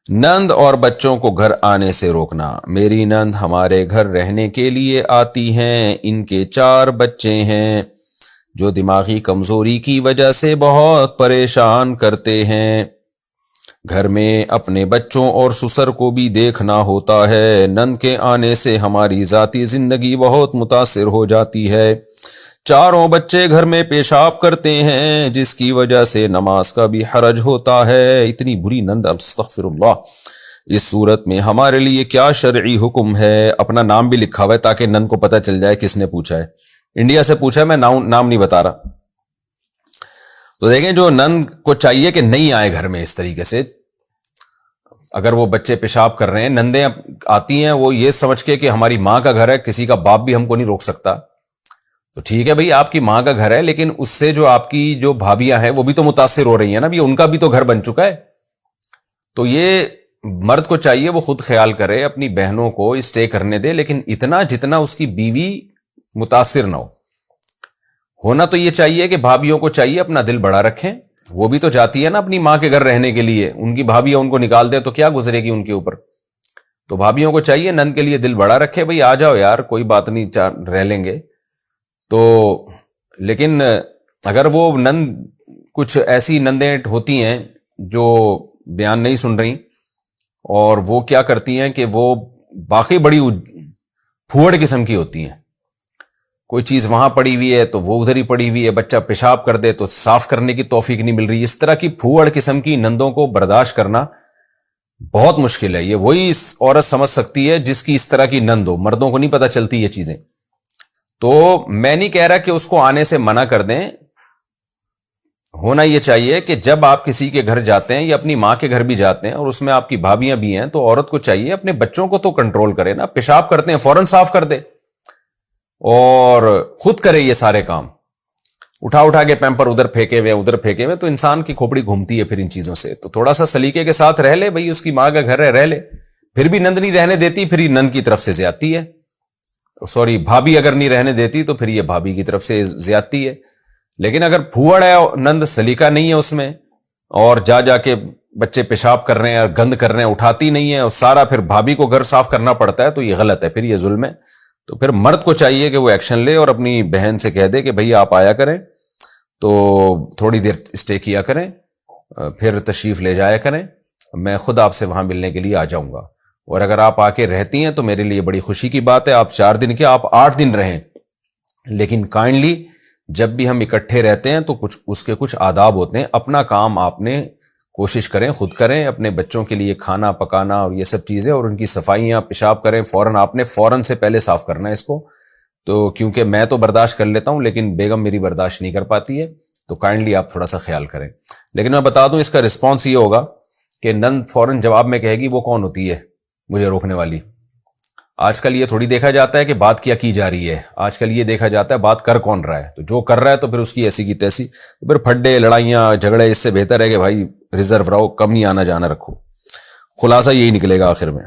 نند اور بچوں کو گھر آنے سے روکنا۔ میری نند ہمارے گھر رہنے کے لیے آتی ہیں، ان کے 4 بچے ہیں جو دماغی کمزوری کی وجہ سے بہت پریشان کرتے ہیں۔ گھر میں اپنے بچوں اور سسر کو بھی دیکھنا ہوتا ہے۔ نند کے آنے سے ہماری ذاتی زندگی بہت متاثر ہو جاتی ہے۔ 4 بچے گھر میں پیشاب کرتے ہیں جس کی وجہ سے نماز کا بھی حرج ہوتا ہے۔ اتنی بری نند، استغفر اللہ۔ اس صورت میں ہمارے لیے کیا شرعی حکم ہے؟ اپنا نام بھی لکھا ہوا ہے تاکہ نند کو پتہ چل جائے کس نے پوچھا ہے۔ انڈیا سے پوچھا ہے، میں نام نہیں بتا رہا۔ تو دیکھیں، جو نند کو چاہیے کہ نہیں آئے گھر میں اس طریقے سے۔ اگر وہ بچے پیشاب کر رہے ہیں، نندیں آتی ہیں وہ یہ سمجھ کے کہ ہماری ماں کا گھر ہے، کسی کا باپ بھی ہم کو نہیں روک سکتا، تو ٹھیک ہے بھئی آپ کی ماں کا گھر ہے، لیکن اس سے جو آپ کی جو بھابیاں ہیں وہ بھی تو متاثر ہو رہی ہیں نا، بھی ان کا بھی تو گھر بن چکا ہے۔ تو یہ مرد کو چاہیے وہ خود خیال کرے، اپنی بہنوں کو اسٹے کرنے دے، لیکن اتنا جتنا اس کی بیوی متاثر نہ ہو۔ ہونا تو یہ چاہیے کہ بھابیوں کو چاہیے اپنا دل بڑا رکھیں، وہ بھی تو جاتی ہے نا اپنی ماں کے گھر رہنے کے لیے، ان کی بھابیاں ان کو نکال دیں تو کیا گزرے گی ان کے اوپر۔ تو بھابیوں کو چاہیے نند کے لیے دل بڑا رکھے، بھئی آ جاؤ یار، کوئی بات نہیں، رہ لیں گے۔ تو لیکن اگر وہ نند کچھ ایسی نندیں ہوتی ہیں جو بیان نہیں سن رہی، اور وہ کیا کرتی ہیں کہ وہ باقی بڑی پھوڑ قسم کی ہوتی ہیں، کوئی چیز وہاں پڑی ہوئی ہے تو وہ ادھر ہی پڑی ہوئی ہے، بچہ پیشاب کر دے تو صاف کرنے کی توفیق نہیں مل رہی۔ اس طرح کی پھوڑ قسم کی نندوں کو برداشت کرنا بہت مشکل ہے۔ یہ وہی عورت سمجھ سکتی ہے جس کی اس طرح کی نند ہو، مردوں کو نہیں پتہ چلتی یہ چیزیں۔ تو میں نہیں کہہ رہا کہ اس کو آنے سے منع کر دیں، ہونا یہ چاہیے کہ جب آپ کسی کے گھر جاتے ہیں یا اپنی ماں کے گھر بھی جاتے ہیں اور اس میں آپ کی بھابیاں بھی ہیں، تو عورت کو چاہیے اپنے بچوں کو تو کنٹرول کرے نا، پیشاب کرتے ہیں فوراً صاف کر دے اور خود کرے یہ سارے کام۔ اٹھا کے پیمپر ادھر پھینکے ہوئے تو انسان کی کھوپڑی گھومتی ہے پھر ان چیزوں سے۔ تو تھوڑا سا سلیقے کے ساتھ رہ لے بھئی، اس کی ماں کا گھر ہے رہ لے، پھر بھی نند نہیں رہنے دیتی، پھر یہ نند کی طرف سے زیادتی ہے، سوری بھابی اگر نہیں رہنے دیتی تو پھر یہ بھابی کی طرف سے زیادتی ہے۔ لیکن اگر پھوڑ ہے نند، سلیقہ نہیں ہے اس میں، اور جا کے بچے پیشاب کر رہے ہیں اور گند کر رہے ہیں، اٹھاتی نہیں ہے، اور سارا پھر بھابی کو گھر صاف کرنا پڑتا ہے، تو یہ غلط ہے، پھر یہ ظلم ہے۔ تو پھر مرد کو چاہیے کہ وہ ایکشن لے اور اپنی بہن سے کہہ دے کہ بھئی آپ آیا کریں تو تھوڑی دیر اسٹے کیا کریں، پھر تشریف لے جایا کریں، میں خود آپ سے وہاں ملنے کے لیے آ جاؤں گا، اور اگر آپ آ کے رہتی ہیں تو میرے لیے بڑی خوشی کی بات ہے۔ آپ 4 دن کے، آپ 8 دن رہیں، لیکن کائنڈلی جب بھی ہم اکٹھے رہتے ہیں تو اس کے کچھ آداب ہوتے ہیں۔ اپنا کام آپ نے کوشش کریں خود کریں، اپنے بچوں کے لیے کھانا پکانا اور یہ سب چیزیں، اور ان کی صفائیاں، پیشاب کریں فوراً، آپ نے فوراً سے پہلے صاف کرنا ہے اس کو۔ تو کیونکہ میں تو برداشت کر لیتا ہوں لیکن بیگم میری برداشت نہیں کر پاتی ہے، تو کائنڈلی آپ تھوڑا سا خیال کریں۔ لیکن میں بتا دوں اس کا رسپانس یہ ہوگا کہ نند فوراً جواب میں کہے گی وہ کون ہوتی ہے مجھے روکنے والی۔ آج کل یہ تھوڑی دیکھا جاتا ہے کہ بات کیا کی جا رہی ہے، آج کل یہ دیکھا جاتا ہے بات کر کون رہا ہے۔ تو جو کر رہا ہے تو پھر اس کی ایسی کی تیسی، پھر پھڈے لڑائیاں جھگڑے، اس سے بہتر ہے کہ بھائی ریزرو رہو، کم ہی آنا جانا رکھو۔ خلاصہ یہی نکلے گا آخر میں۔